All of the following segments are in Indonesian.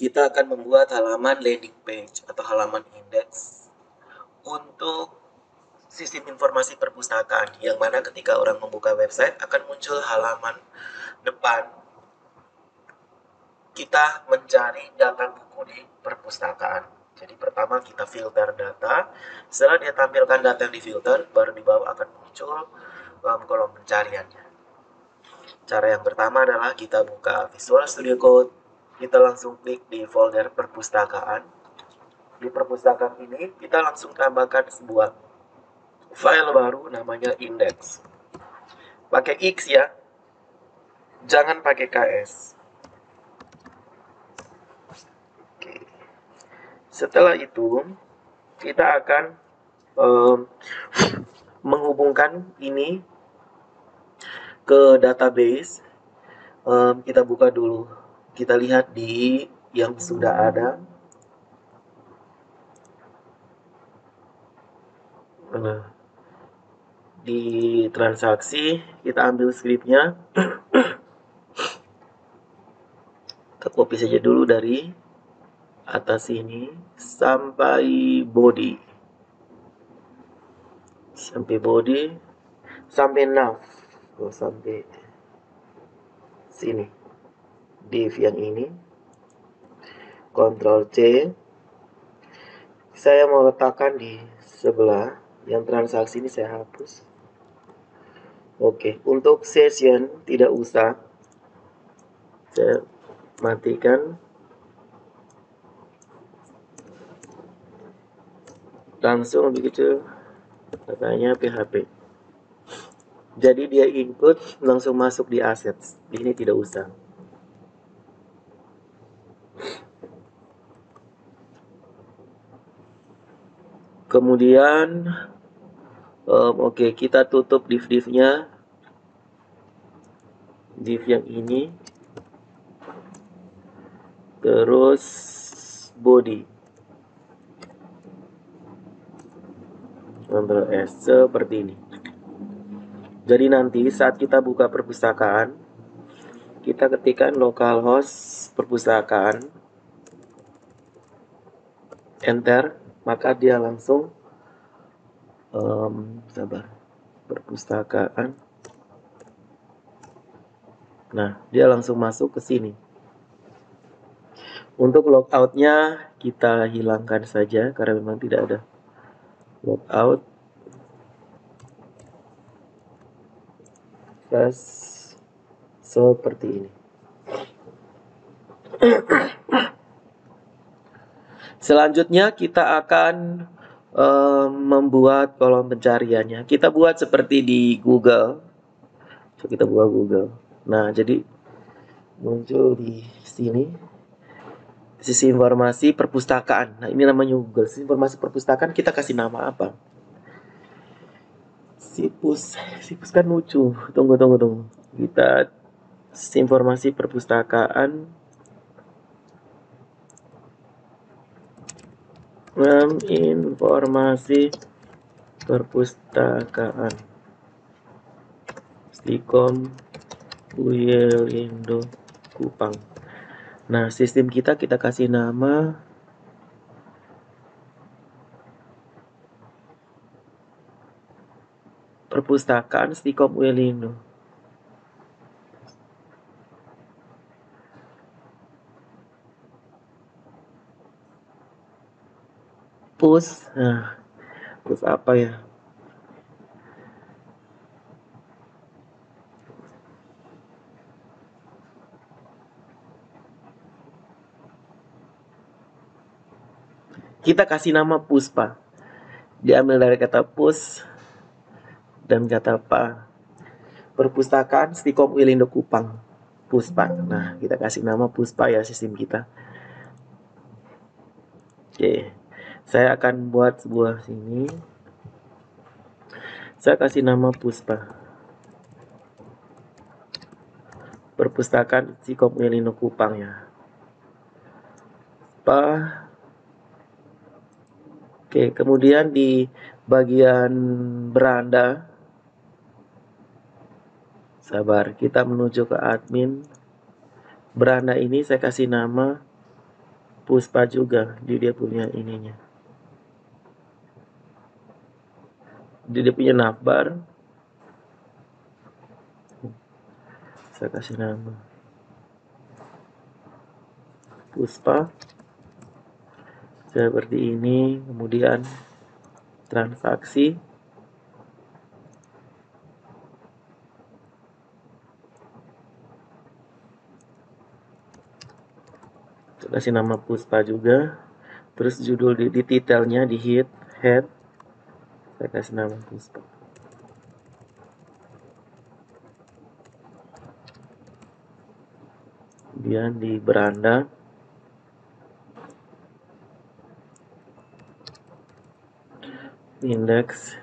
kita akan membuat halaman landing page atau halaman indeks untuk sistem informasi perpustakaan, yang mana ketika orang membuka website akan muncul halaman depan kita mencari data buku di perpustakaan. Jadi pertama kita filter data, setelah dia tampilkan data yang difilter, baru di bawah akan muncul kolom pencariannya. Cara yang pertama adalah kita buka Visual Studio Code, kita langsung klik di folder perpustakaan. Di perpustakaan ini kita langsung tambahkan sebuah file baru namanya index. Pakai X ya, jangan pakai KS. Oke. Setelah itu kita akan menghubungkan ini ke database. Kita buka dulu, kita lihat di yang sudah ada. Nah, di transaksi kita ambil scriptnya. Kita copy saja dulu dari atas ini sampai body, sampai nav, sampai sini, div yang ini. Ctrl C, saya mau letakkan di sebelah. Yang transaksi ini saya hapus. Oke, untuk session tidak usah, saya matikan. Langsung begitu katanya PHP. Jadi dia input langsung masuk di assets. Ini tidak usah. Kemudian oke, kita tutup div-divnya, div yang ini, terus body, Ctrl S seperti ini. Jadi nanti saat kita buka perpustakaan, kita ketikkan localhost perpustakaan, enter, maka dia langsung perpustakaan. Nah, dia langsung masuk ke sini. Untuk logoutnya kita hilangkan saja karena memang tidak ada logout. Terus seperti ini. Selanjutnya kita akan membuat kolom pencariannya. Kita buat seperti di Google. So, kita buat Google. Nah, jadi muncul di sini sisi informasi perpustakaan. Nah, ini namanya Google. Sisi informasi perpustakaan kita kasih nama apa? Sipus kan lucu. Tunggu. Kita sisi informasi perpustakaan. Informasi perpustakaan Stikom Uyelindo Kupang. Nah, sistem kita kasih nama perpustakaan Stikom Uyelindo. Pus, nah, pus apa ya? Kita kasih nama Puspa. Diambil dari kata pus dan kata pa. Perpustakaan Stikom Uyelindo Kupang. Puspa. Nah, kita kasih nama Puspa ya sistem kita. Oke. Saya akan buat sebuah sini. Saya kasih nama Puspa. Perpustakaan Stikom Uyelindo Kupang ya. Oke, kemudian di bagian beranda, sabar, kita menuju ke admin. Beranda ini saya kasih nama Puspa juga, dia punya ininya. Dia punya navbar. Saya kasih nama Puspa seperti ini. Kemudian transaksi, saya kasih nama Puspa juga. Terus judul di titelnya, di head, saya kasih nama Puspa. Kemudian di beranda, indeks,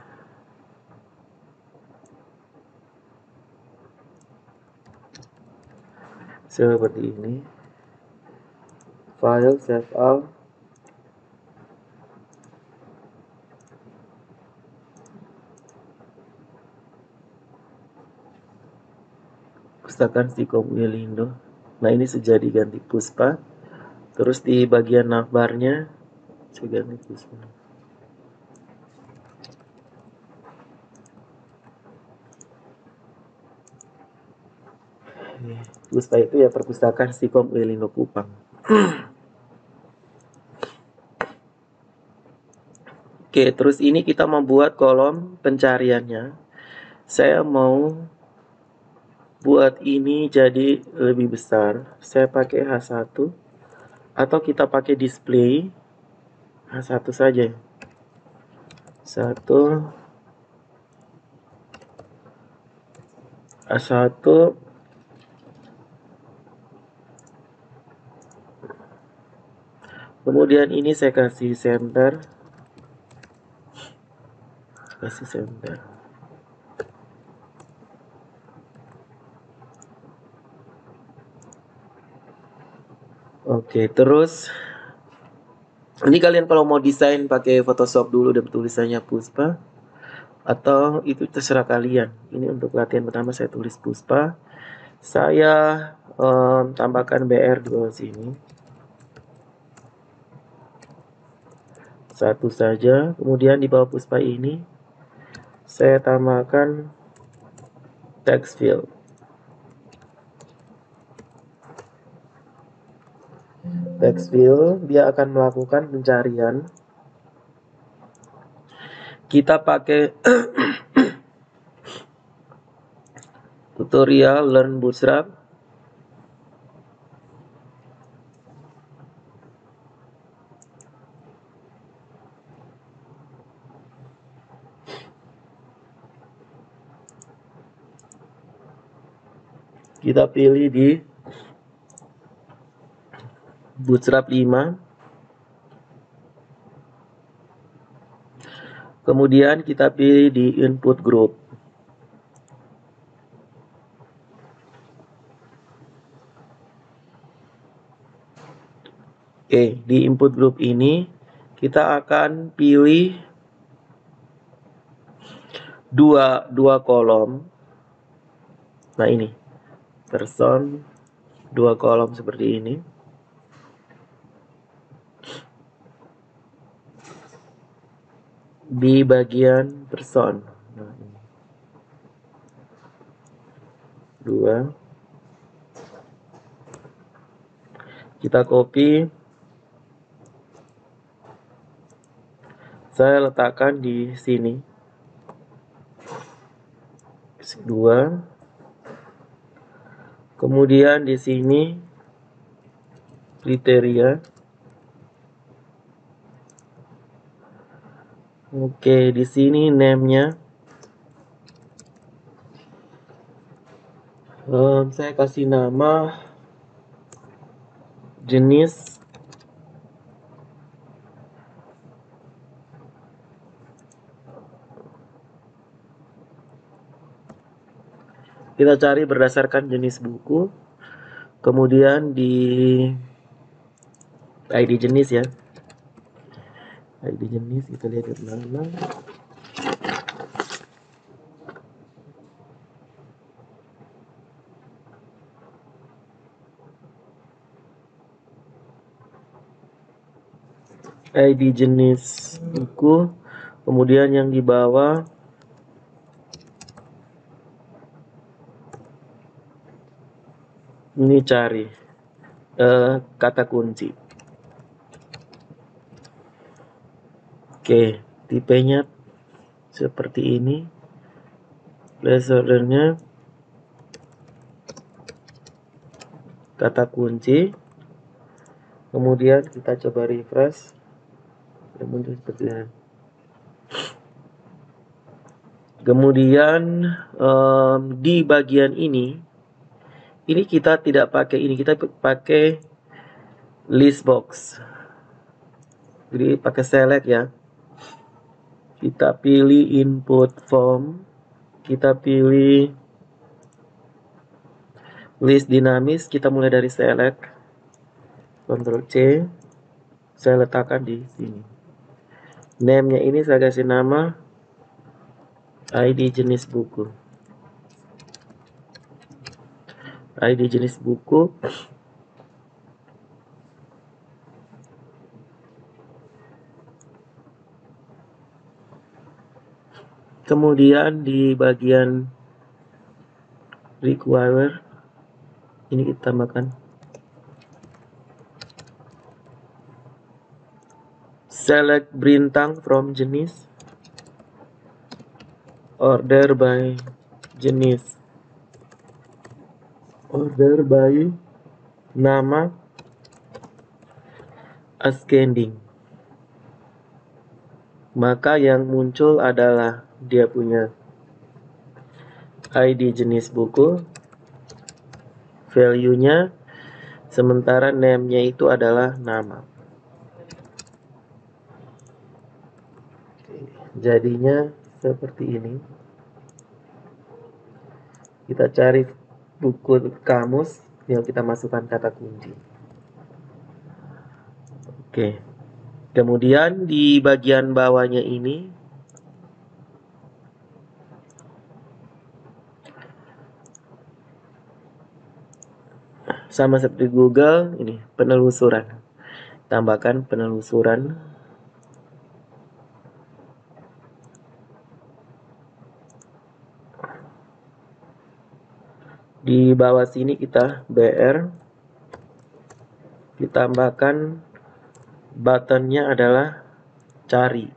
seperti ini. File save all, pustakaan Stikom Wilindo. Nah, ini sudah diganti Puspa. Terus di bagian navbarnya saya ganti Puspa. Puspa itu ya perpustakaan Stikom Wilindo Kupang. Oke, terus ini kita membuat kolom pencariannya. Saya mau buat ini jadi lebih besar. Saya pakai H1 atau kita pakai display H1 saja. 1 A1. Kemudian ini saya kasih center. Oke, terus ini kalian kalau mau desain pakai Photoshop dulu dan tulisannya Puspa, atau itu terserah kalian. Ini untuk latihan pertama saya tulis Puspa. Saya tambahkan BR di bawah sini. Satu saja. Kemudian di bawah Puspa ini saya tambahkan text field. Text field dia akan melakukan pencarian. Kita pakai tutorial Learn Bootstrap. Kita pilih di Bootstrap 5. Kemudian kita pilih di input group. Oke, di input group ini kita akan pilih dua kolom. Nah, ini person, 2 kolom seperti ini. Di bagian person, nah, ini. 2. Kita copy. Saya letakkan di sini. 2. Kemudian di sini kriteria. Oke, di sini name-nya saya kasih nama jenis kita cari berdasarkan jenis buku. Kemudian di ID jenis ya. ID jenis kita lihat di mana. ID jenis buku, kemudian yang di bawah ini cari kata kunci. Oke, tipenya seperti ini. Placeholder-nya kata kunci. Kemudian kita coba refresh. Muncul seperti ini. Kemudian di bagian ini kita tidak pakai ini, kita pakai list box. Jadi pakai select ya. Kita pilih input form, kita pilih list dinamis, kita mulai dari select, Ctrl C, saya letakkan di sini. Name-nya ini saya kasih nama ID jenis buku. ID jenis buku. Kemudian di bagian require ini kita tambahkan select bintang from jenis, order by jenis, order by nama, ascending. Maka yang muncul adalah dia punya ID jenis buku, value-nya, sementara name-nya itu adalah nama. Jadinya seperti ini. Kita cari buku kamus yang kita masukkan kata kunci. Oke. Kemudian di bagian bawahnya ini sama seperti Google, ini penelusuran. Tambahkan penelusuran. Di bawah sini kita BR, ditambahkan buttonnya adalah cari.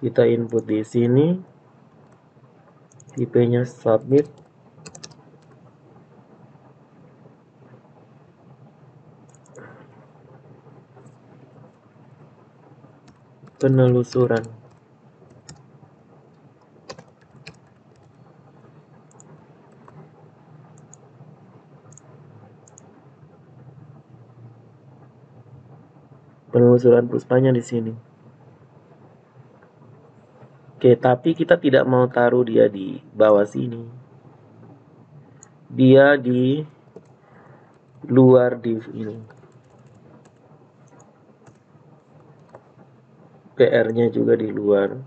Kita input di sini, tipenya submit. Penelusuran. Penelusuran Puspanya di sini. Oke, tapi kita tidak mau taruh dia di bawah sini. Dia di luar div ini. PR-nya juga di luar.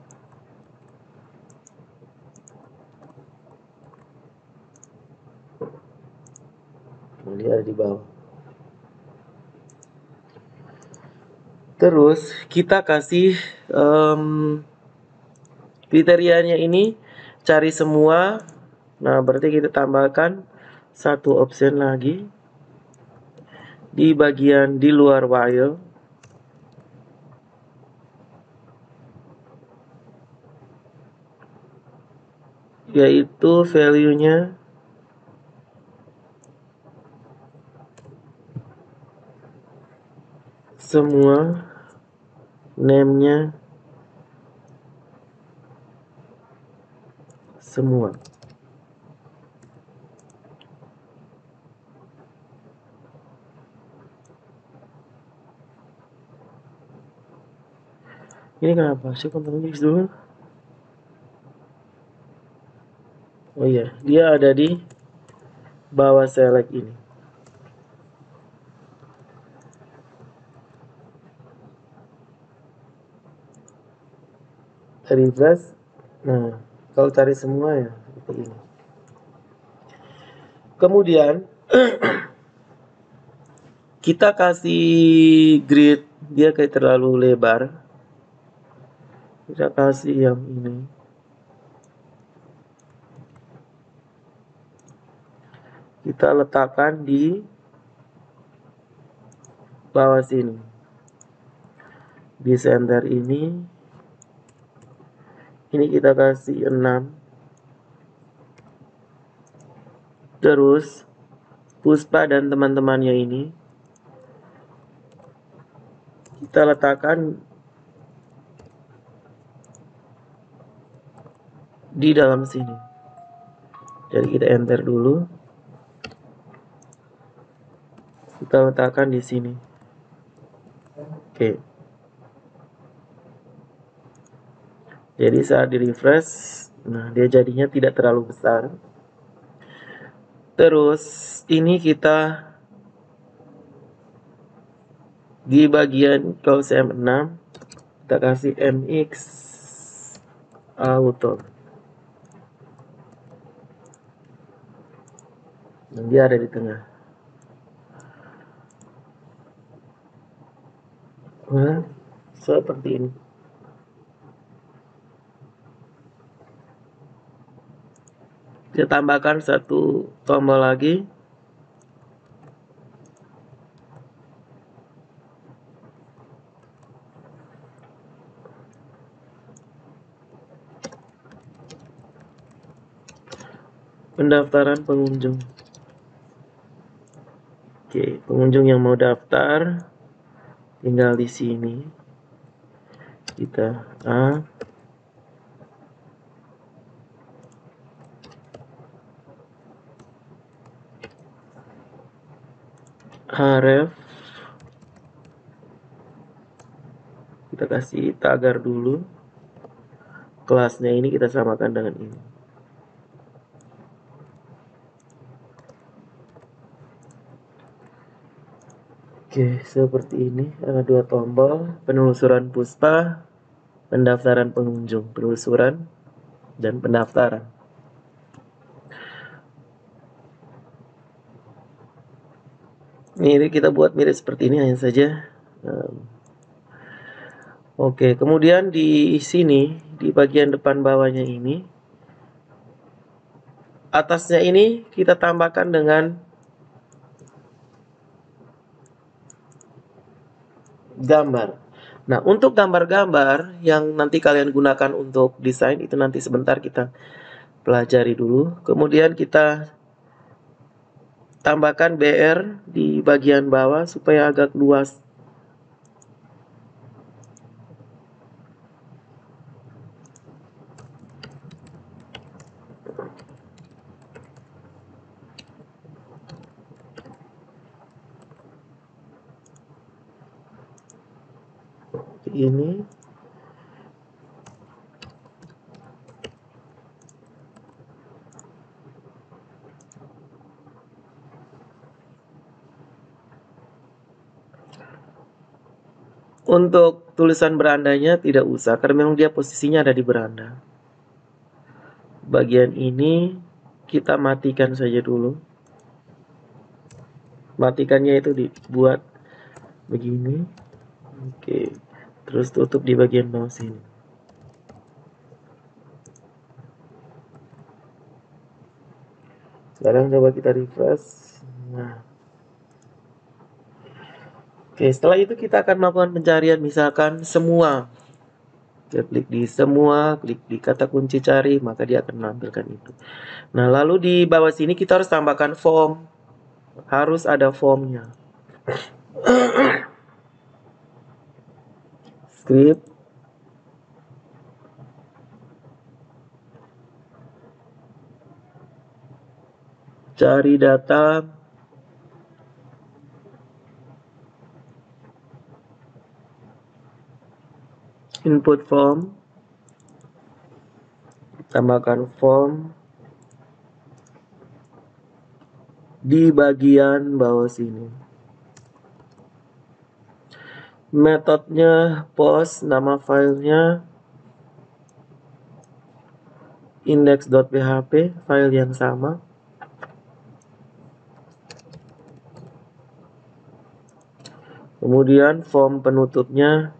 Dia di bawah. Terus kita kasih kriterianya ini cari semua. Nah, berarti kita tambahkan satu option lagi di bagian di luar while, yaitu value-nya semua, name-nya semua. Ini kenapa sih Ctrl X dulu? Oh iya, dia ada di bawah select ini. refresh. Nah, kalau cari semua ya seperti ini. Kemudian kita kasih grid, dia kayak terlalu lebar. Kita kasih yang ini. Kita letakkan di bawah sini. Di center ini kita kasih 6. Terus Puspa dan teman-temannya ini kita letakkan di dalam sini. Jadi kita enter dulu. Kita letakkan di sini. Oke. Jadi saat di refresh, nah dia jadinya tidak terlalu besar. Terus ini kita di bagian close M6 kita kasih MX auto. Dan dia ada di tengah. Nah, seperti ini. Kita tambahkan satu tombol lagi. Pendaftaran pengunjung. Oke, pengunjung yang mau daftar tinggal di sini. Kita href. Kita kasih tagar dulu. Kelasnya ini kita samakan dengan ini. Oke, seperti ini. Ada dua tombol, penelusuran Puspa, pendaftaran pengunjung, penelusuran dan pendaftaran. Ini kita buat mirip seperti ini hanya saja. Oke, kemudian di sini, di bagian depan bawahnya ini, atasnya ini kita tambahkan dengan gambar. Nah, untuk gambar-gambar yang nanti kalian gunakan untuk desain itu nanti sebentar kita pelajari dulu. Kemudian kita tambahkan BR di bagian bawah supaya agak luas. Ini untuk tulisan berandanya tidak usah karena memang dia posisinya ada di beranda. Bagian ini kita matikan saja dulu. Matikannya itu dibuat begini. Oke. Terus tutup di bagian bawah sini. Sekarang coba kita refresh. Nah. Oke, setelah itu kita akan melakukan pencarian misalkan semua. Kita klik di semua, klik di kata kunci cari, maka dia akan menampilkan itu. Nah, lalu di bawah sini kita harus tambahkan form. Harus ada formnya. Script. Cari data. Input form. Tambahkan form di bagian bawah sini. Metodenya post, nama filenya index.php, file yang sama. Kemudian form penutupnya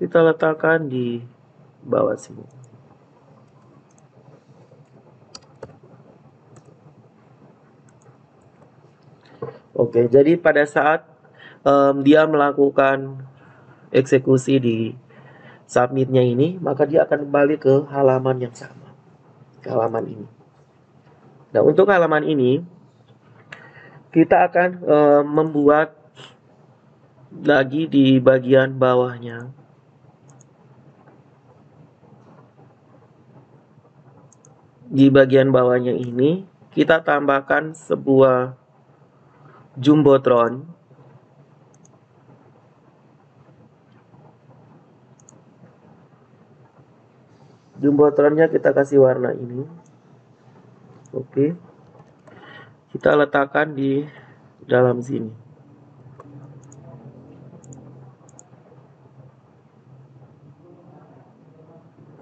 kita letakkan di bawah sini. Oke, jadi pada saat dia melakukan eksekusi di submitnya ini, maka dia akan kembali ke halaman yang sama, ke halaman ini. Nah, untuk halaman ini kita akan membuat lagi di bagian bawahnya. Di bagian bawahnya ini kita tambahkan sebuah jumbotron. Jumbotronnya kita kasih warna ini. Oke. Kita letakkan di dalam sini.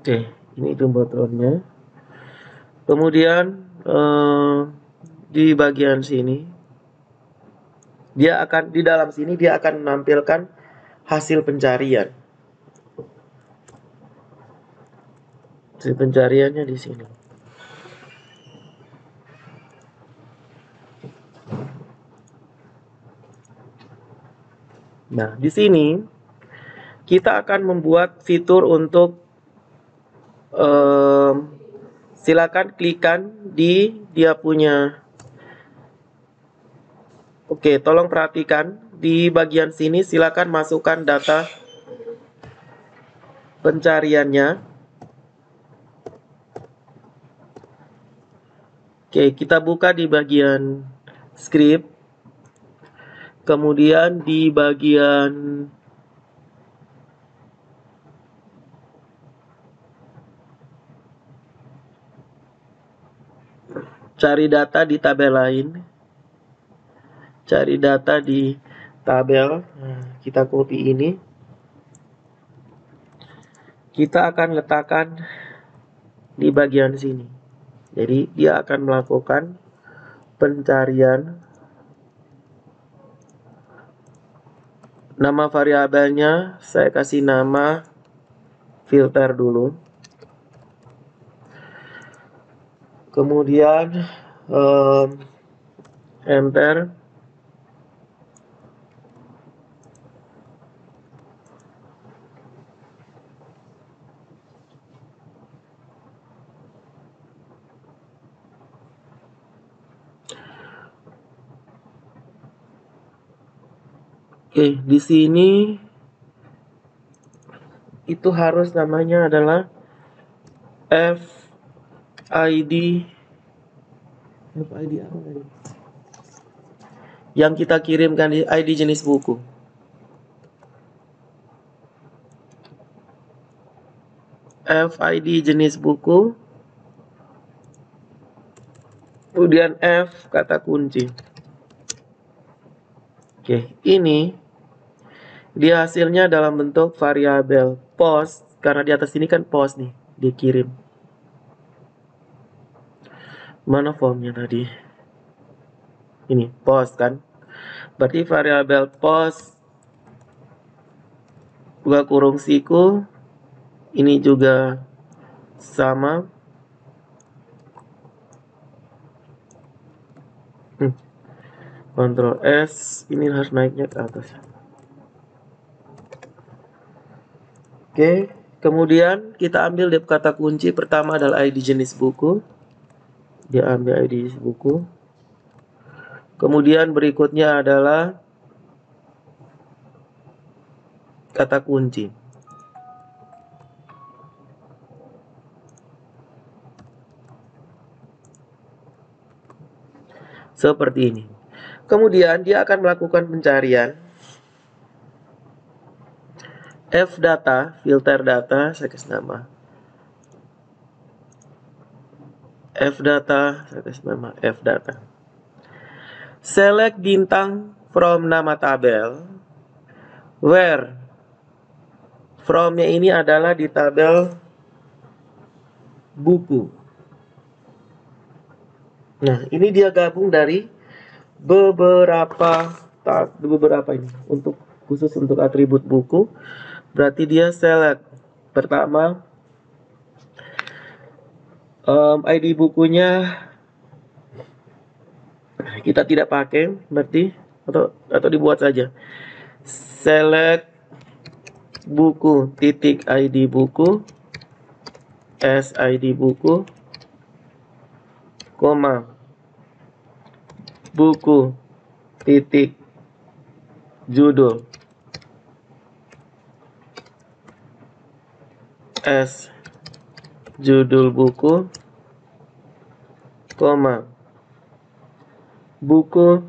Oke, ini jumbotronnya. Kemudian di bagian sini dia akan, di dalam sini dia akan menampilkan hasil pencarian. Hasil pencariannya di sini. Nah, di sini kita akan membuat fitur untuk silakan klikkan di dia punya. Oke, tolong perhatikan di bagian sini silakan masukkan data pencariannya. Oke, kita buka di bagian script. Kemudian di bagian cari data di tabel lain. Cari data di tabel. Nah, kita copy ini. Kita akan letakkan di bagian sini. Jadi dia akan melakukan pencarian. Nama variabelnya saya kasih nama filter dulu. Kemudian enter. Oke, di sini itu harus namanya adalah FID apa tadi? Yang kita kirimkan di ID jenis buku. FID jenis buku. Kemudian F kata kunci. Oke, ini dia hasilnya dalam bentuk variabel post, karena di atas ini kan post nih, dikirim. Mana formnya tadi? Ini post kan? Berarti variabel post buka kurung siku ini juga sama. Ctrl S, ini harus naiknya ke atas. Oke, kemudian kita ambil dep kata kunci pertama adalah ID jenis buku. Dia ambil ID jenis buku. Kemudian berikutnya adalah kata kunci. Seperti ini. Kemudian dia akan melakukan pencarian. F data, filter data, saya kasih nama F data, saya kasih nama F data. Select bintang from nama tabel, where from-nya ini adalah di tabel buku. Nah, ini dia gabung dari beberapa ini khusus untuk atribut buku. Berarti dia select. Pertama, ID bukunya kita tidak pakai, berarti atau dibuat saja. Select buku titik ID buku, SID buku, koma buku titik judul, S judul buku, koma buku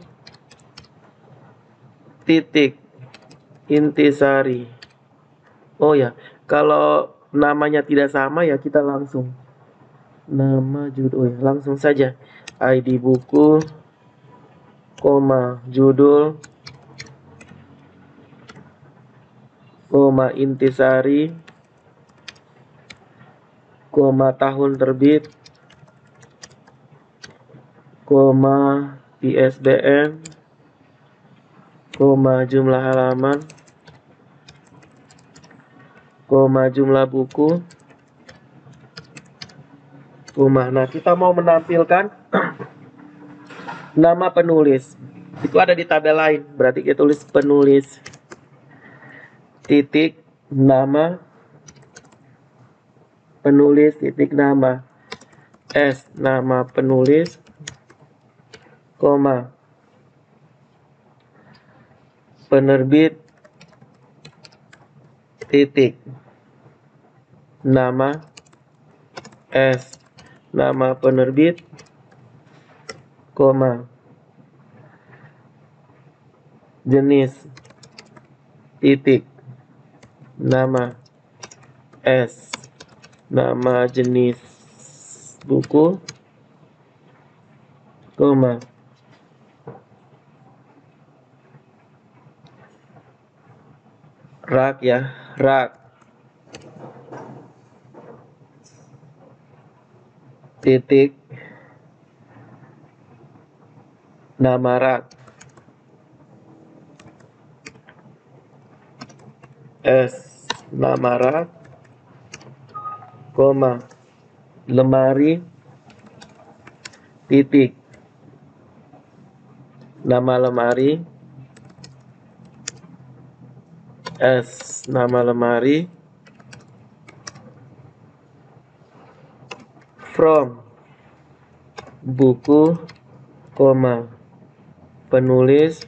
titik intisari. Oh ya, kalau namanya tidak sama ya kita langsung nama judul, ya langsung saja ID buku, koma judul, koma intisari, koma tahun terbit, koma ISBN, koma jumlah halaman, koma jumlah buku, koma. Nah, kita mau menampilkan nama penulis. Itu ada di tabel lain. Berarti kita tulis penulis titik nama, penulis titik nama, S nama penulis, koma penerbit titik nama, S nama penerbit, koma jenis titik nama, S nama jenis buku, koma rak ya, rak titik nama rak, S nama rak, koma lemari titik nama lemari, S nama lemari, from buku, koma penulis,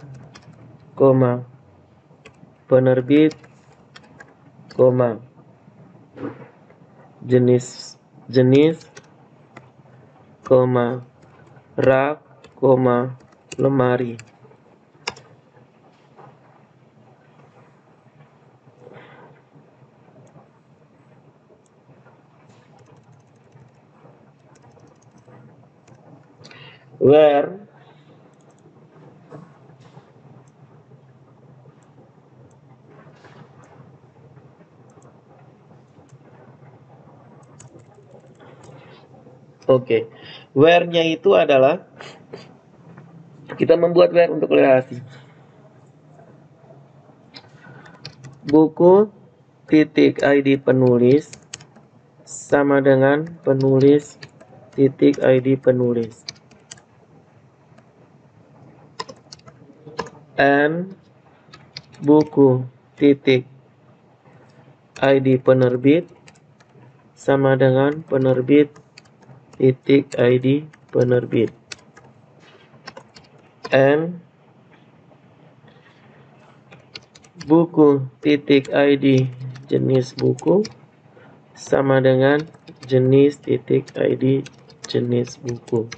koma penerbit, koma jenis, koma rak, koma lemari. Where Oke, where-nya itu adalah kita membuat where untuk relasi. Buku titik ID penulis sama dengan penulis titik ID penulis. And buku titik ID penerbit sama dengan penerbit titik ID penerbit. And buku titik ID jenis buku sama dengan jenis titik ID jenis buku.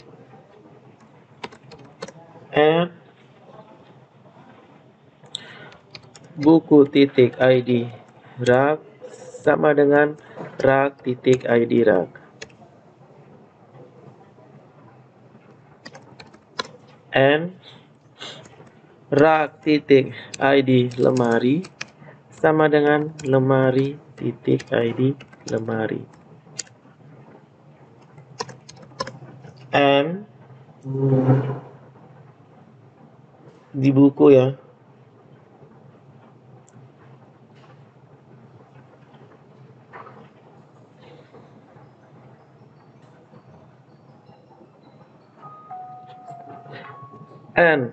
And buku titik ID rak sama dengan rak titik ID rak. And rak titik ID lemari sama dengan lemari titik ID lemari. And Di buku ya. N.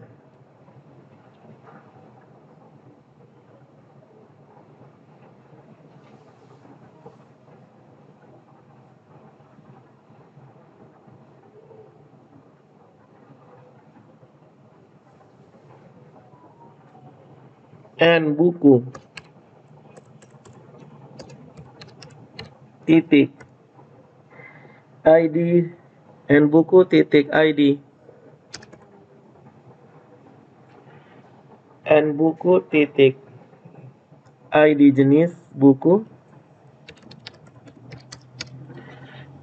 N buku. Titik. ID. N buku titik ID. N buku titik ID jenis buku.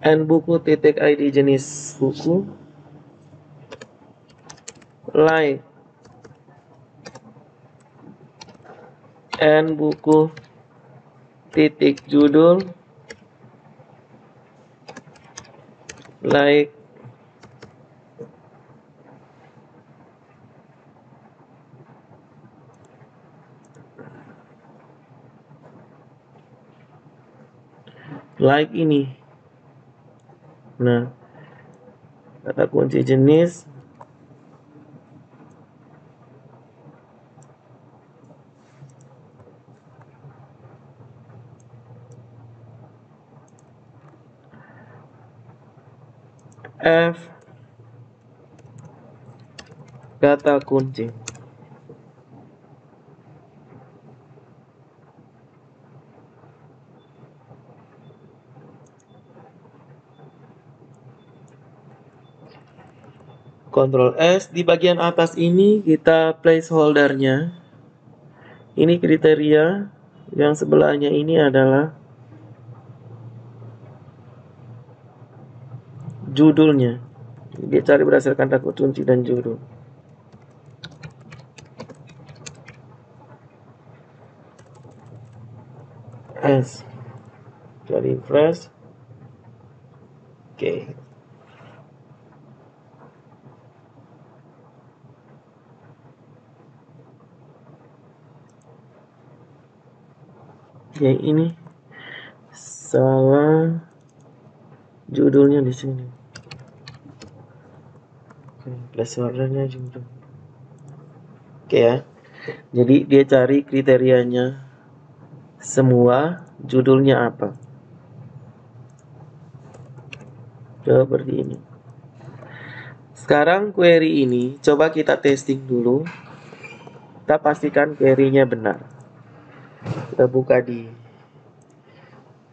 N buku titik ID jenis buku. Like. N buku titik judul. Like. Like ini. Nah, kata kunci jenis F. Kata kunci. Ctrl S. Di bagian atas ini kita placeholdernya. Ini kriteria. Yang sebelahnya ini adalah judulnya. Dia cari berdasarkan kata kunci dan judul. S. Cari fresh. Oke. Oke, ini salah judulnya di sini. Oke, placeholdernya judul. Oke ya. Jadi dia cari kriterianya semua, judulnya apa. Seperti ini. Sekarang query ini coba kita testing dulu. Kita pastikan query-nya benar. Kita buka di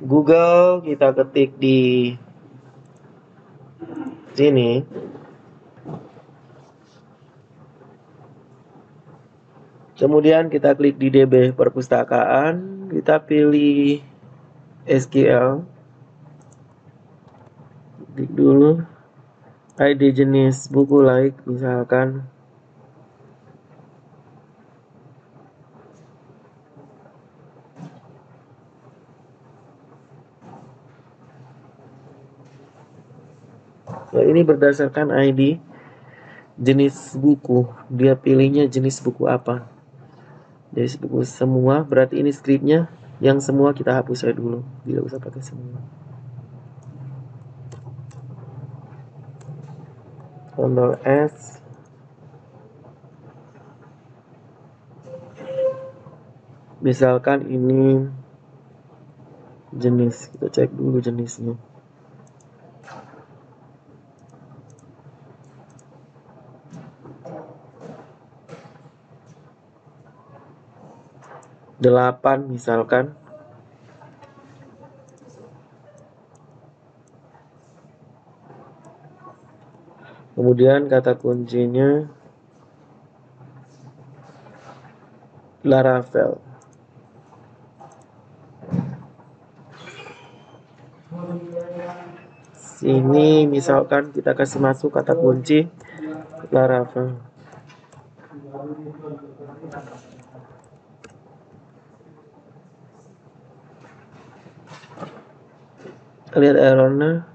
Google, kita ketik di sini. Kemudian kita klik di DB perpustakaan, kita pilih SQL. Klik dulu ID jenis buku like misalkan. Nah, ini berdasarkan ID jenis buku. Dia pilihnya jenis buku apa. Jenis buku semua, berarti ini scriptnya. Yang semua kita hapus aja dulu. Tidak usah pakai semua. Ctrl S. Misalkan ini jenis. Kita cek dulu jenisnya. Delapan misalkan. Kemudian kata kuncinya Laravel. Sini misalkan kita kasih masuk kata kunci Laravel. Lihat errornya.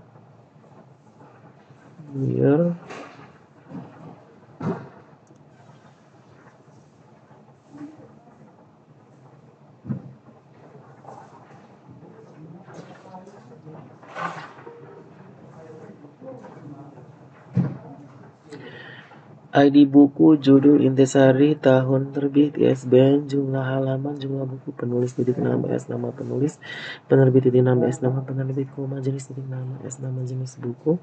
Here. ID buku, judul, intisari, tahun terbit, ISBN, jumlah halaman, jumlah buku, penulis, titik nama, S nama penulis, penerbit, titik nama, S nama penerbit, koma, jenis, titik nama, S nama jenis buku,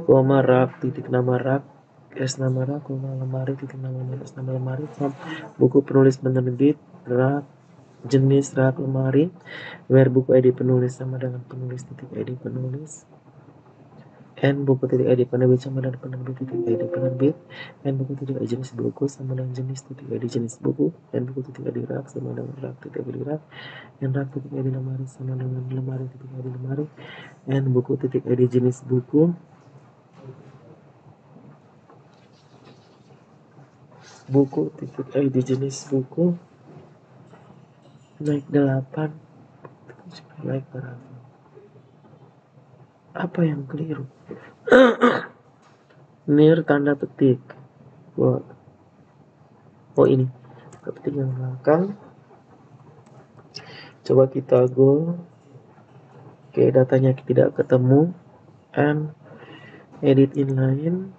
koma, rak, titik nama rak, S nama rak, koma, lemari, titik nama S nama lemari, font, buku, penulis, penerbit, rak, jenis, rak, lemari, where buku, ID penulis sama dengan penulis, titik ID penulis, N buku titik ID penerbit sama dengan penerbit titik ID penerbit, N buku titik ID jenis buku sama dengan jenis titik ID jenis buku, N buku titik ID rak sama dengan rak titik ID rak, N rak titik ID lemari sama dengan lemari titik ID lemari, N buku titik ID jenis buku, buku titik ID jenis buku, naik 8, naik paragraf. Apa yang keliru? Near tanda petik. Oh ini petik yang belakang. Coba kita go. Oke, datanya tidak ketemu. And edit inline.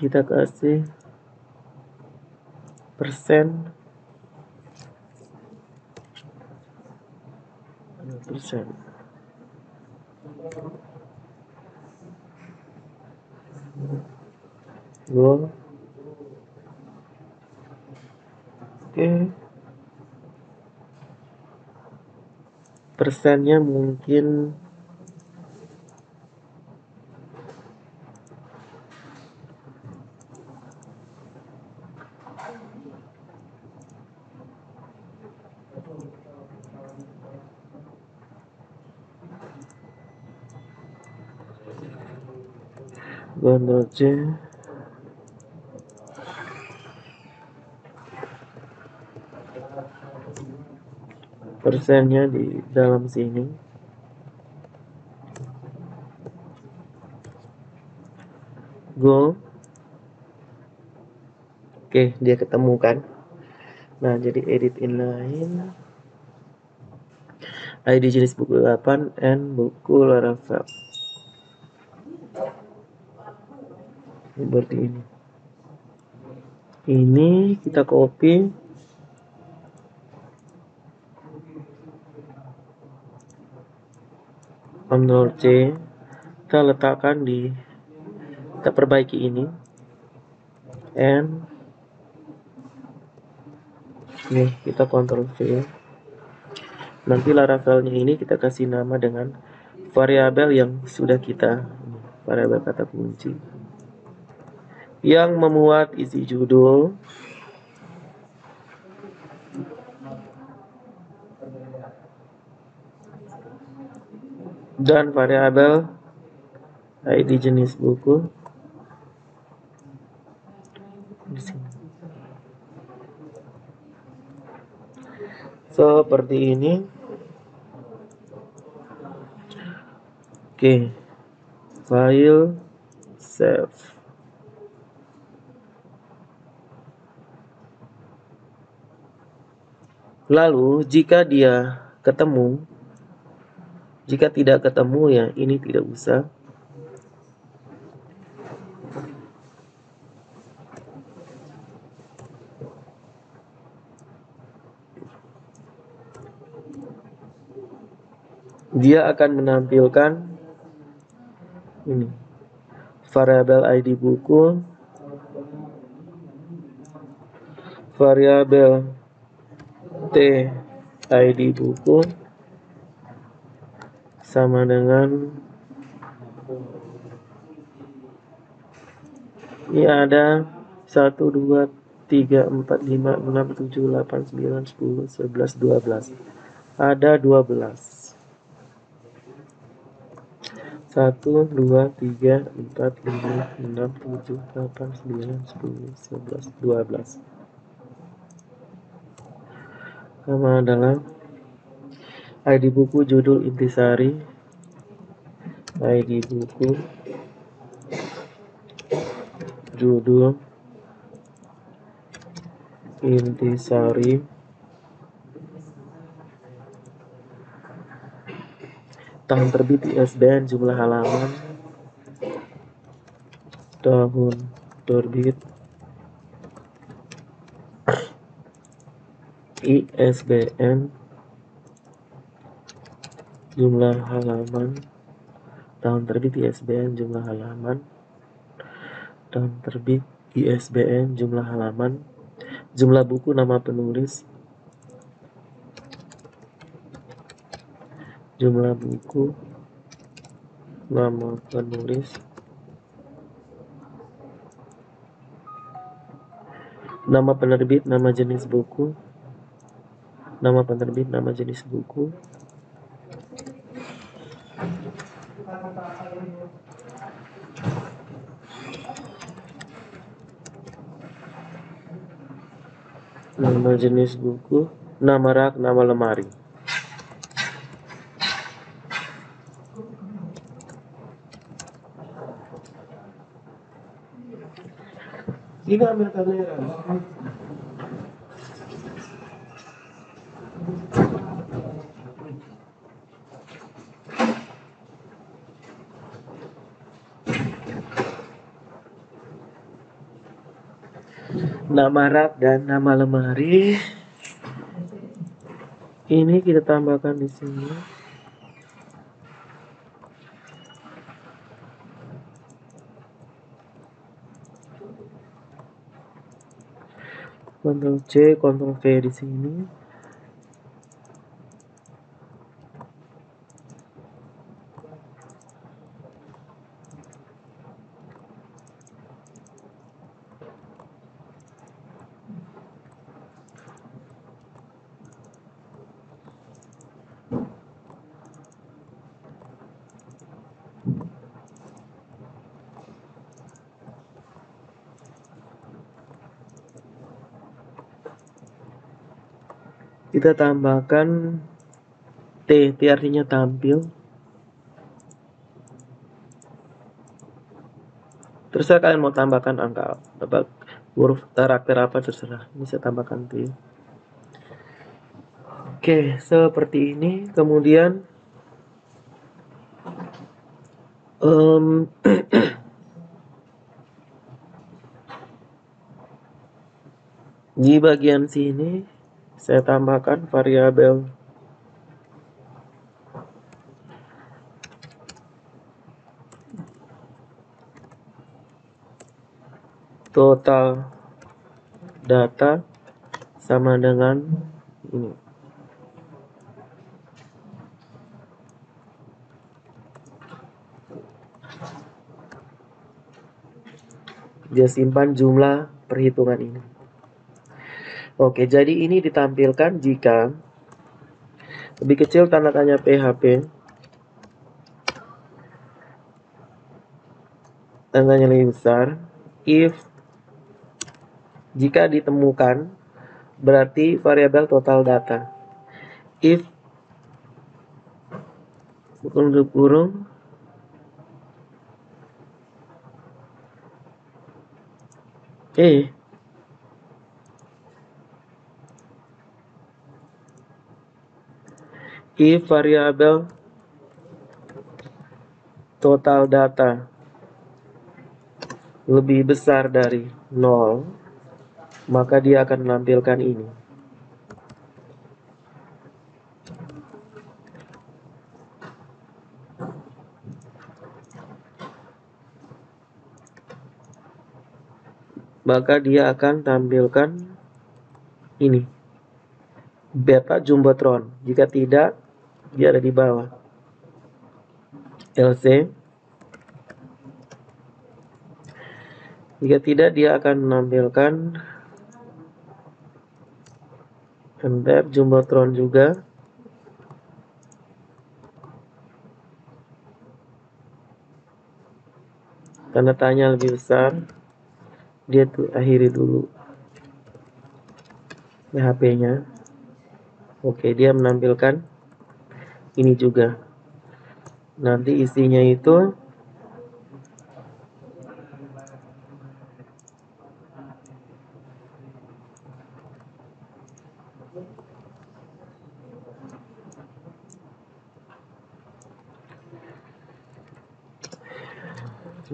Kita kasih persen. Go. Oke. Persennya mungkin Ctrl C. Persennya di dalam sini. Go. Oke, dia ketemu kan. Nah, jadi edit inline. ID jenis buku 8 and buku Laravel. Seperti ini. Ini kita copy. Ctrl C. Kita letakkan di, kita perbaiki ini. And nih, kita Ctrl V. Nanti Laravelnya ini kita kasih nama dengan variabel yang sudah kita, variabel kata kunci yang memuat isi judul dan variabel ID jenis buku di sini. Seperti ini. Oke, file save. Lalu jika dia ketemu, jika tidak ketemu ya ini tidak usah. Dia akan menampilkan ini variabel ID buku, variabel T ID buku sama dengan ini ada 1, 2, 3, 4, 5, 6, 7, 8, 9, 10, 11, 12. Ada 12. 1, 2, 3, 4, 5, 6, 7, 8, 9, 10, 11, 12. Nama adalah ID buku, judul, intisari, ID buku, judul, intisari, tahun terbit, ISBN, jumlah halaman, tahun terbit, ISBN, jumlah halaman, tahun terbit ISBN, jumlah halaman, tahun terbit ISBN, jumlah halaman, jumlah buku, nama penulis, jumlah buku, nama penulis, nama penerbit, nama jenis buku, nama penerbit, nama jenis buku, nama jenis buku, nama rak, nama lemari. Ini ambil kamera. Nama rak dan nama lemari ini kita tambahkan di sini. Ctrl C, Ctrl V di sini. Kita tambahkan T artinya tampil. Terserah kalian mau tambahkan angka apa, huruf karakter apa terserah. Ini saya tambahkan T. Oke, seperti ini. Kemudian di bagian sini saya tambahkan variabel total data sama dengan ini. Dia simpan jumlah perhitungan ini. Oke, jadi ini ditampilkan jika lebih kecil tanda tanya PHP, tandanya lebih besar. If jika ditemukan berarti variabel total data. If bukan kurung if variabel total data lebih besar dari 0, maka dia akan menampilkan ini. Maka dia akan tampilkan ini, beta jumbotron. Jika tidak, dia ada di bawah. LC. Jika tidak, dia akan menampilkan enter jumbotron juga. Tanda tanya lebih besar. Dia tuh akhiri dulu PHP-nya. Oke, dia menampilkan ini juga. Nanti isinya itu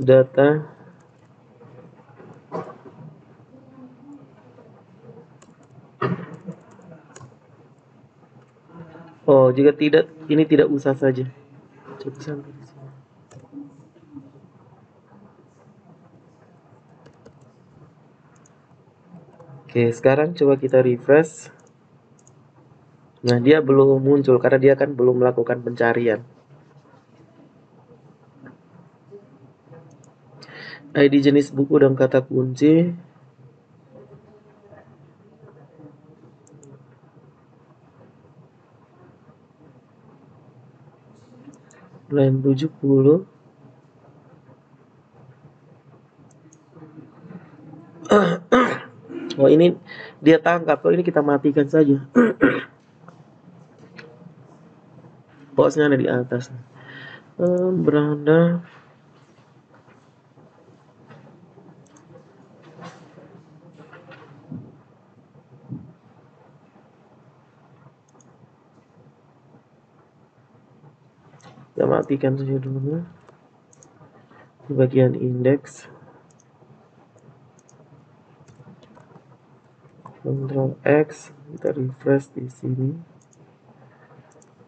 data Oh, jika tidak, ini tidak usah saja. Cukup sampai di sini. Oke, sekarang coba kita refresh. Nah, dia belum muncul karena dia kan belum melakukan pencarian. ID jenis buku dan kata kunci. Line 70. Oh, ini dia tangkap. Oh, ini kita matikan saja. Boxnya ada di atas. Beranda. Kita matikan saja dulu. Di bagian indeks. Ctrl X, kita refresh di sini.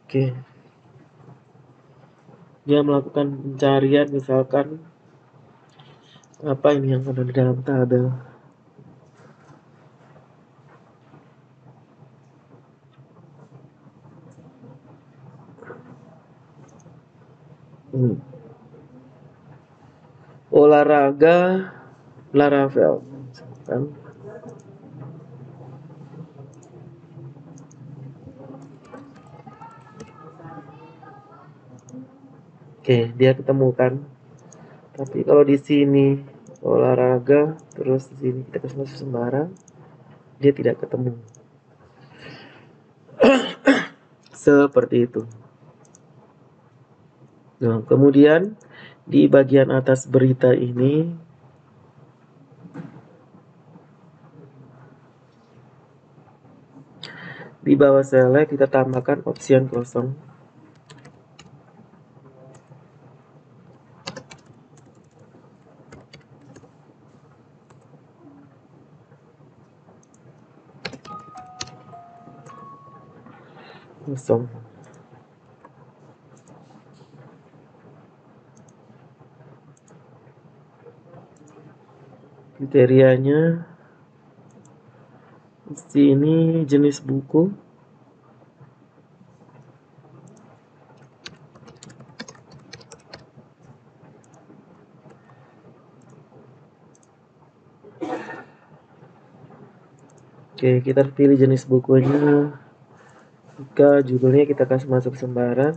Oke. Dia melakukan pencarian, misalkan apa ini yang ada di dalam tabel. Olahraga Laravel, misalkan. Oke, dia ketemukan. Tapi kalau di sini olahraga, terus di sini kita kasih masuk sembarang, dia tidak ketemu. Seperti itu. Nah, kemudian di bagian atas berita ini di bawah select kita tambahkan opsi yang kosong. Kosong. Kriterianya di sini jenis buku. Oke, kita pilih jenis bukunya. Jika judulnya kita kasih masuk sembarang,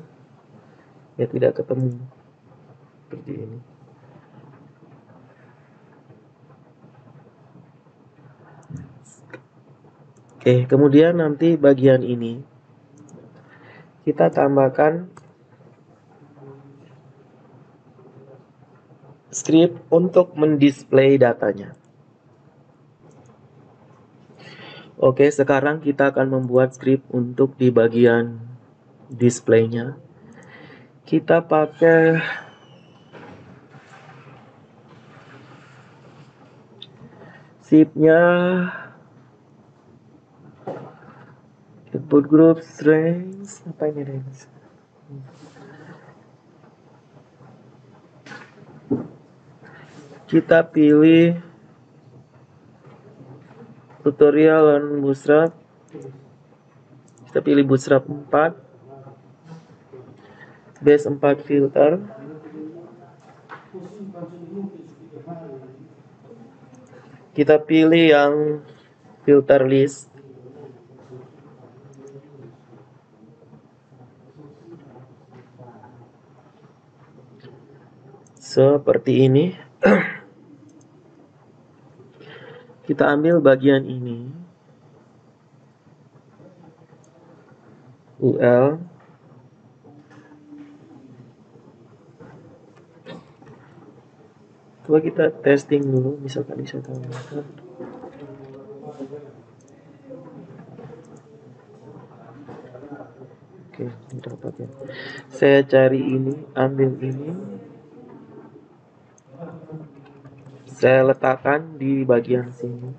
ya tidak ketemu. Seperti ini. Oke, kemudian nanti bagian ini kita tambahkan script untuk mendisplay datanya. Oke, sekarang kita akan membuat script untuk di bagian displaynya. Kita pakai zip-nya input group strings, apa ini range? Kita pilih tutorial dan bootstrap. Kita pilih bootstrap 4, base 4 filter. Kita pilih yang filter list. Seperti ini. Kita ambil bagian ini. UL. Coba kita testing dulu, misalkan bisa tambahkan. Oke, dapat ya. Saya cari ini, ambil ini. Saya letakkan di bagian sini.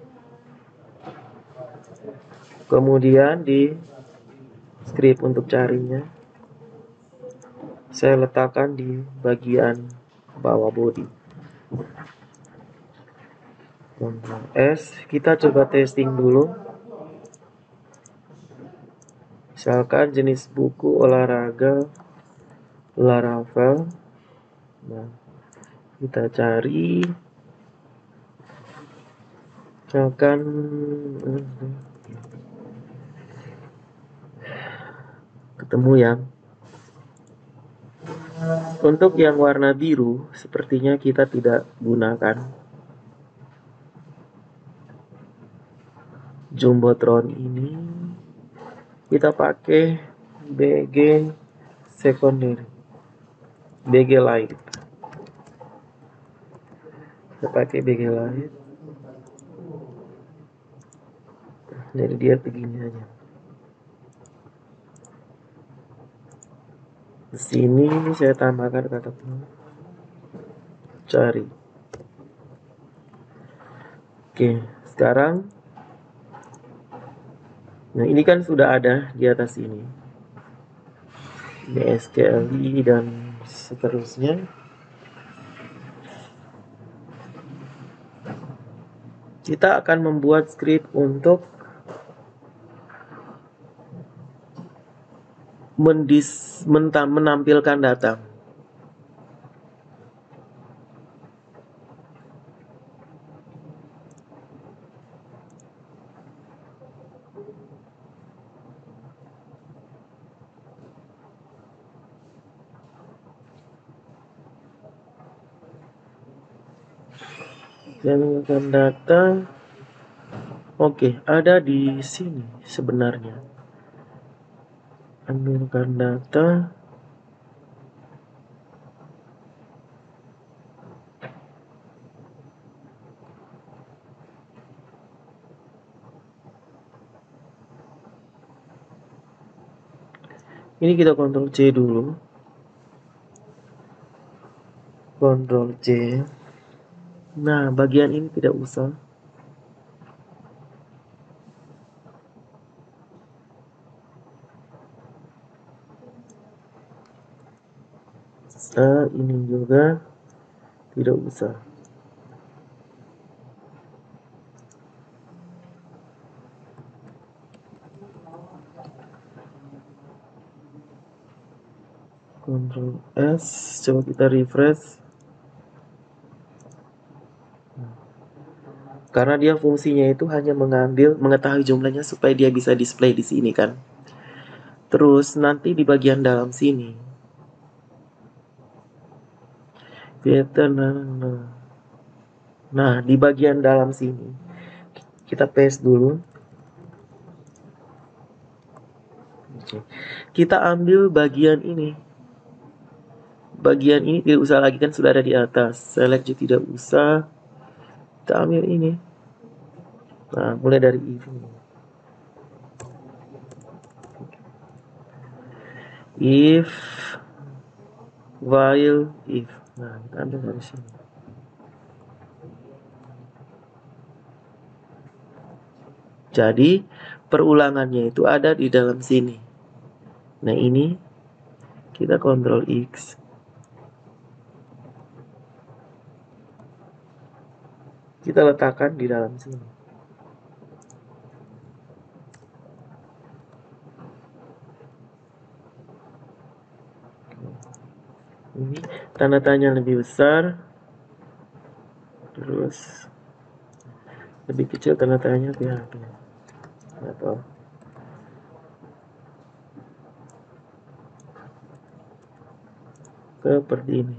Kemudian di script untuk carinya saya letakkan di bagian bawah body. Ctrl S, kita coba testing dulu. Misalkan jenis buku olahraga Laravel. Nah, kita cari. Misalkan ketemu yang untuk yang warna biru sepertinya kita tidak gunakan Jumbotron ini, kita pakai BG secondary, BG light. Kita pakai BG light. Jadi dia begini aja. Di sini saya tambahkan kata cari. Oke, sekarang nah ini kan sudah ada di atas ini. BSKLI dan seterusnya. Kita akan membuat script untuk menampilkan data. Menampilkan data. Oke, ada di sini sebenarnya. Ambilkan data. Ini kita Ctrl C dulu. Ctrl C. Nah, bagian ini tidak usah. Ini juga tidak usah. Ctrl S, coba kita refresh. Karena dia fungsinya itu hanya mengetahui jumlahnya supaya dia bisa display di sini kan. Terus nanti di bagian dalam sini. Nah, di bagian dalam sini kita paste dulu. Kita ambil bagian ini. Bagian ini tidak usah lagi kan sudah ada di atas. Select juga tidak usah. Kita ambil ini. Nah, mulai dari if. If, while, if. Nah, kita ambil dari sini. Jadi, perulangannya itu ada di dalam sini. Nah, ini kita Ctrl X. Kita letakkan di dalam sini. Ini tanda tanya lebih besar. Terus lebih kecil tanda tanya PHP. Atau seperti ini.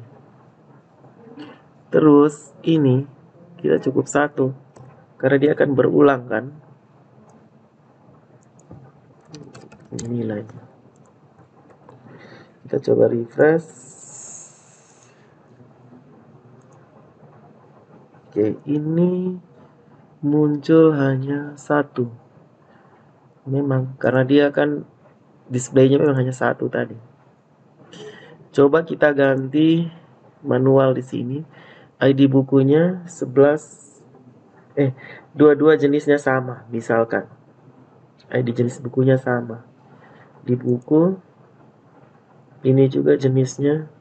Terus ini kita cukup 1 karena dia akan berulang kan nilainya. Kita coba refresh. Oke, ini muncul hanya 1. Memang karena dia kan displaynya memang hanya 1 tadi. Coba kita ganti manual di sini. ID bukunya 11. Dua-dua jenisnya sama, misalkan. ID jenis bukunya sama. di buku. Ini juga jenisnya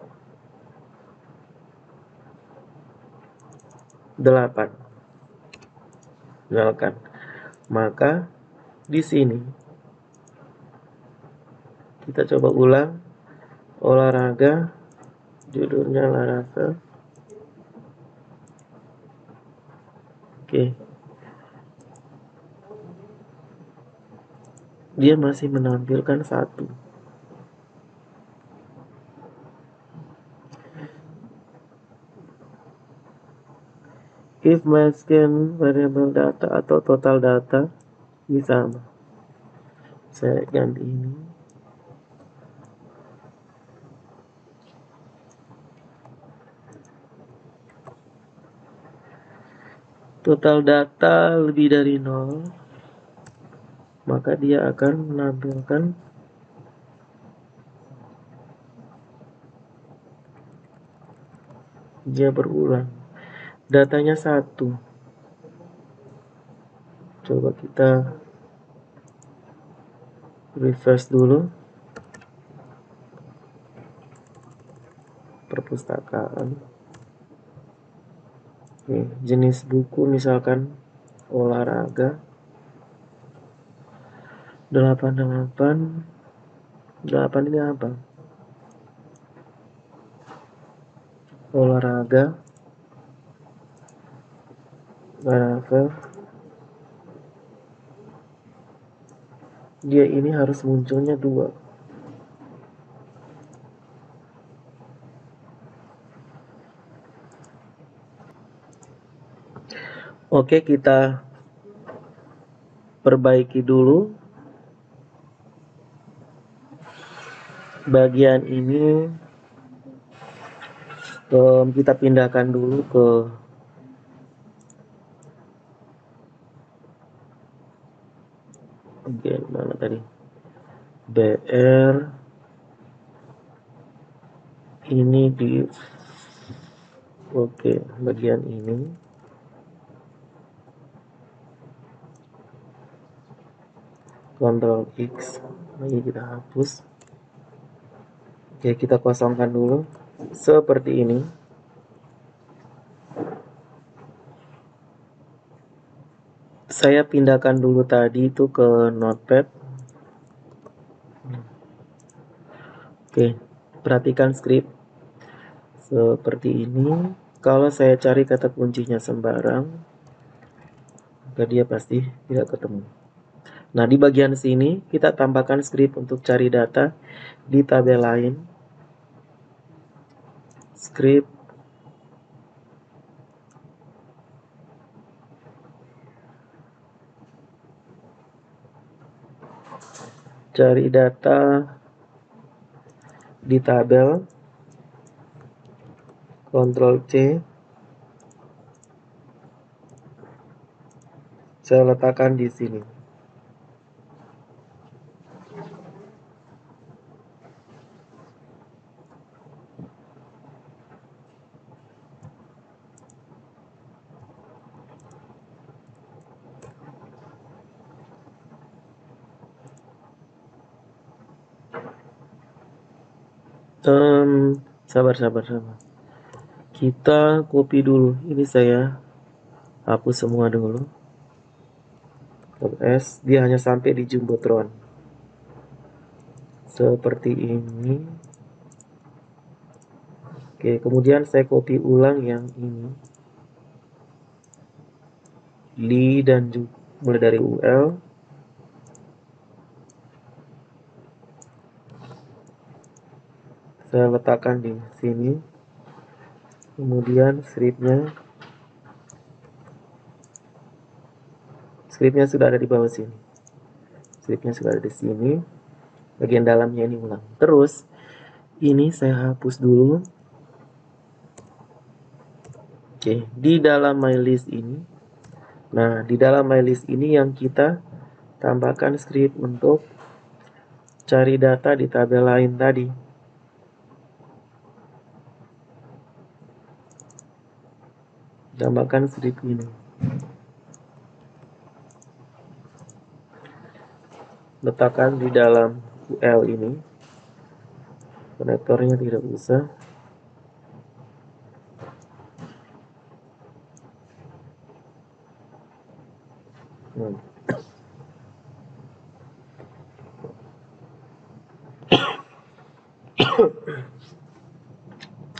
8. Misalkan, maka di sini kita coba ulang olahraga, judulnya olahraga. Oke. Dia masih menampilkan 1. If masking variable data atau total data bisa sama. Saya ganti ini. Total data lebih dari 0, maka dia akan menampilkan dia berulang. Datanya 1. Coba kita refresh dulu. Perpustakaan. Oke, jenis buku misalkan olahraga. 8 ini apa? Olahraga. Dia ini harus munculnya 2. Oke, kita perbaiki dulu bagian ini. Kita pindahkan dulu ke mana tadi, BR. Ini di bagian ini. Ctrl X, lagi kita hapus. Oke, kita kosongkan dulu seperti ini. Saya pindahkan dulu tadi itu ke Notepad. Oke, perhatikan script seperti ini. Kalau saya cari kata kuncinya sembarang, maka dia pasti tidak ketemu. Nah, di bagian sini kita tambahkan script untuk cari data di tabel lain. Script cari data di tabel, Ctrl C. Saya letakkan di sini. Sabar. Kita copy dulu. Ini saya hapus semua dulu. S, dia hanya sampai di Jumbotron. Seperti ini. Oke, kemudian saya copy ulang yang ini. Li dan mulai dari UL. Saya letakkan di sini. Kemudian scriptnya sudah ada di bawah sini. Scriptnya sudah ada di sini. Bagian dalamnya ini ulang. Terus ini saya hapus dulu. Oke, di dalam my list ini. Nah, di dalam my list ini yang kita tambahkan script untuk cari data di tabel lain tadi. Tambahkan script ini. Letakkan di dalam UL ini. Konektornya tidak usah.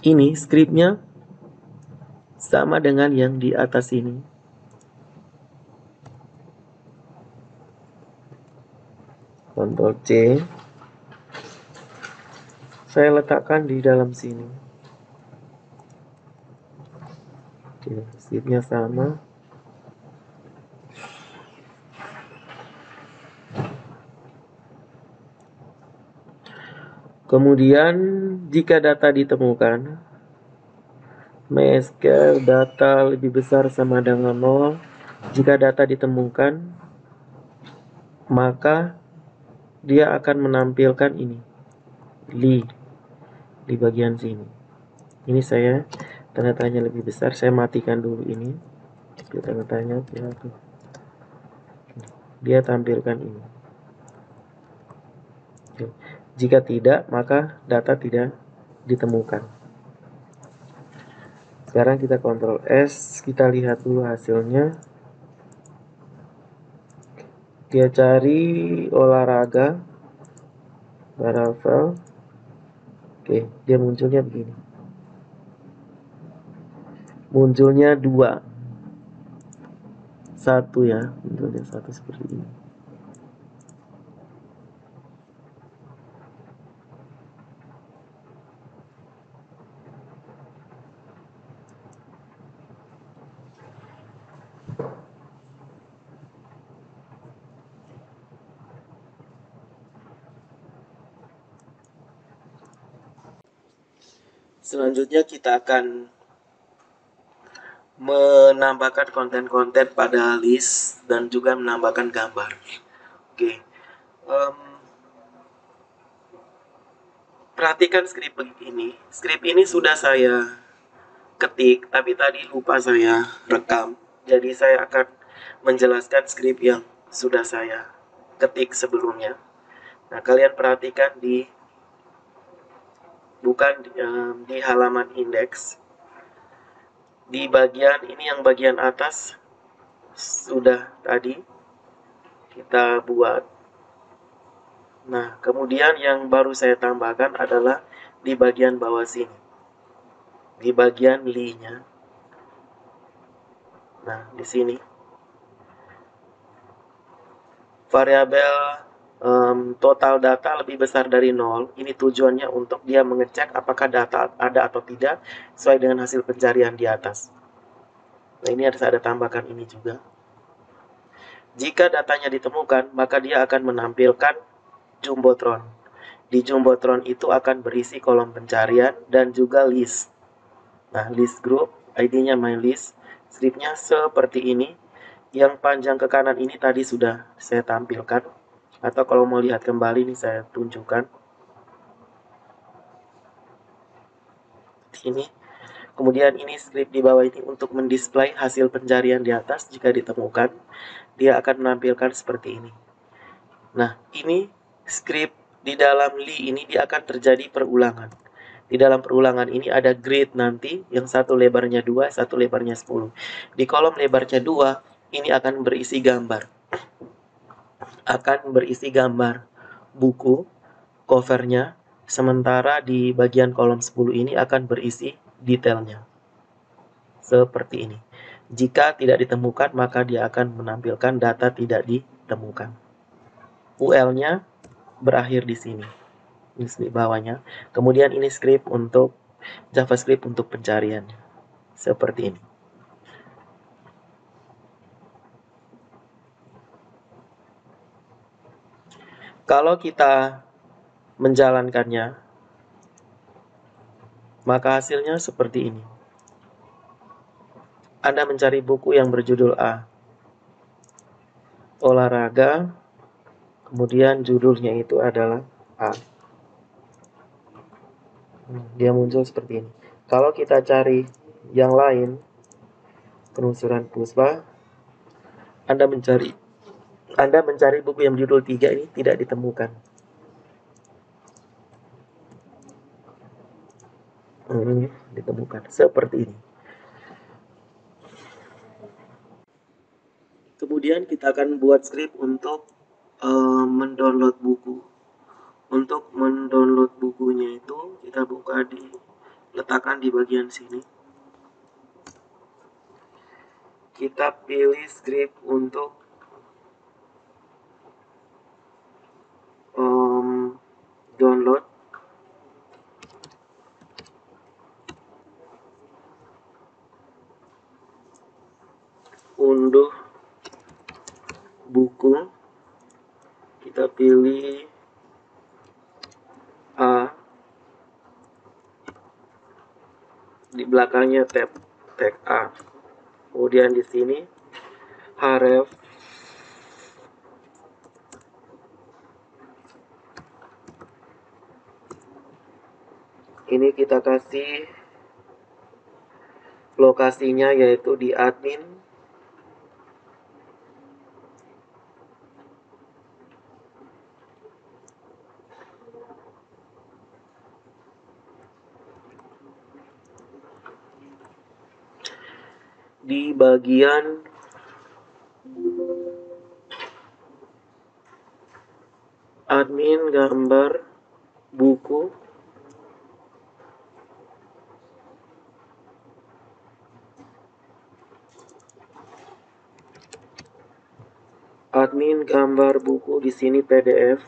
Ini scriptnya sama dengan yang di atas ini. Ctrl C. Saya letakkan di dalam sini. Oke, scriptnya sama. Kemudian jika data ditemukan, MySQL data lebih besar sama dengan 0. Jika data ditemukan, maka dia akan menampilkan ini, li, di bagian sini. Ini saya tanda tanya lebih besar. Saya matikan dulu ini. Tanda tanya, dia tampilkan ini. Jika tidak, maka data tidak ditemukan. Sekarang kita Ctrl S, kita lihat dulu hasilnya. Dia cari olahraga, Laravel. Oke, dia munculnya begini. Munculnya 2. 1 ya, munculnya 1 seperti ini. Selanjutnya kita akan menambahkan konten-konten pada list dan juga menambahkan gambar. Oke, perhatikan script ini. Script ini sudah saya ketik, tapi tadi lupa saya rekam. Jadi saya akan menjelaskan script yang sudah saya ketik sebelumnya. Nah, kalian perhatikan bukan di halaman indeks. Di bagian ini, yang bagian atas sudah tadi kita buat. Nah, kemudian yang baru saya tambahkan adalah di bagian bawah sini, di bagian li-nya. Nah, di sini variabel total data lebih besar dari 0. Ini tujuannya untuk dia mengecek apakah data ada atau tidak sesuai dengan hasil pencarian di atas. Nah, ini harus ada tambahkan ini juga. Jika datanya ditemukan, maka dia akan menampilkan jumbotron. Di jumbotron itu akan berisi kolom pencarian dan juga list. Nah, list group, ID-nya mylist. Scriptnya seperti ini. Yang panjang ke kanan ini tadi sudah saya tampilkan. Atau kalau mau lihat kembali, ini saya tunjukkan. Ini. Kemudian ini script di bawah ini untuk mendisplay hasil pencarian di atas. Jika ditemukan, dia akan menampilkan seperti ini. Nah, ini script di dalam li ini dia akan terjadi perulangan. Di dalam perulangan ini ada grid nanti, yang satu lebarnya 2, satu lebarnya 10. Di kolom lebarnya 2, ini akan berisi gambar. Akan berisi gambar buku, covernya. Sementara di bagian kolom 10 ini akan berisi detailnya. Seperti ini. Jika tidak ditemukan, maka dia akan menampilkan data tidak ditemukan. UL-nya berakhir di sini. Ini di bawahnya. Kemudian ini script untuk JavaScript untuk pencariannya. Seperti ini. Kalau kita menjalankannya, maka hasilnya seperti ini. Anda mencari buku yang berjudul A. Olahraga. Kemudian judulnya itu adalah A. Dia muncul seperti ini. Kalau kita cari yang lain, penelusuran Puspa, Anda mencari buku yang judul 3 ini tidak ditemukan. ditemukan seperti ini. Kemudian kita akan buat script untuk mendownload buku. Untuk mendownload bukunya itu kita buka letakkan di bagian sini. Kita pilih script untuk download. Unduh buku. Kita pilih A. Di belakangnya tag A. Kemudian di sini href ini kita kasih lokasinya yaitu di admin. Di bagian admin gambar buku. Admin gambar buku di sini PDF.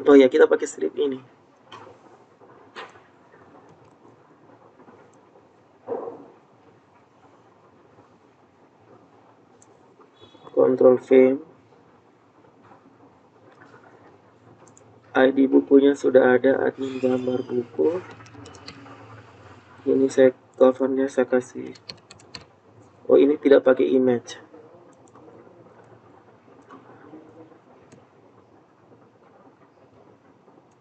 Oh ya, kita pakai strip ini. Ctrl V. ID bukunya sudah ada, admin gambar buku. Ini covernya saya kasih. Oh, ini tidak pakai image.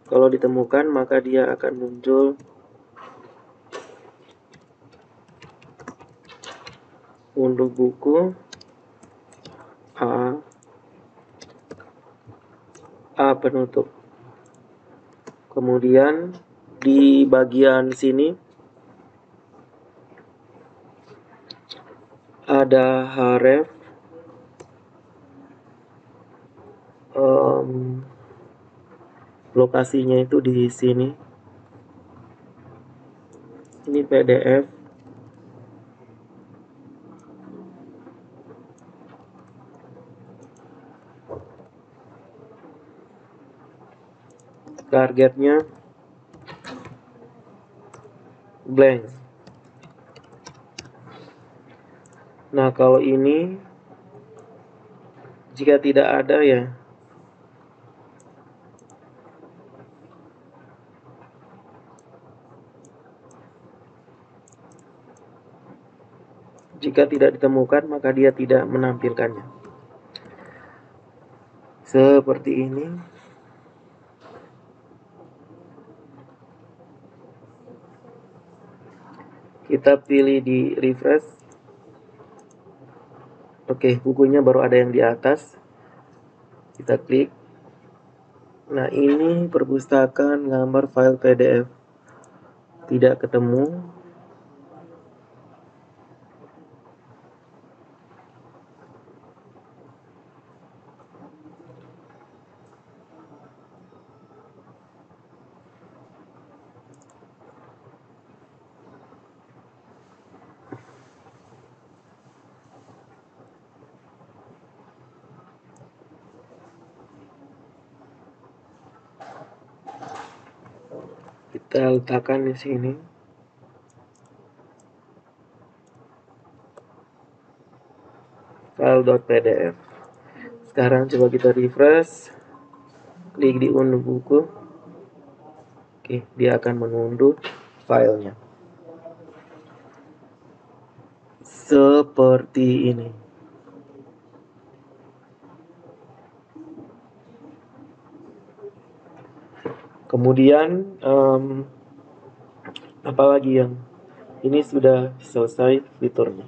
Kalau ditemukan maka dia akan muncul unduh buku A penutup. Kemudian di bagian sini ada href lokasinya itu di sini. Ini PDF. Targetnya blank. Nah, kalau ini jika tidak ada ya jika tidak ditemukan maka dia tidak menampilkannya. Seperti ini. Kita pilih di refresh. Oke, bukunya baru ada yang di atas. Kita klik. Nah, ini perpustakaan gambar file PDF. Tidak ketemu. Kita letakkan di sini. File.pdf. Sekarang coba kita refresh. Klik di unduh buku. Oke, dia akan mengunduh filenya. Seperti ini. Kemudian apalagi yang ini sudah selesai fiturnya.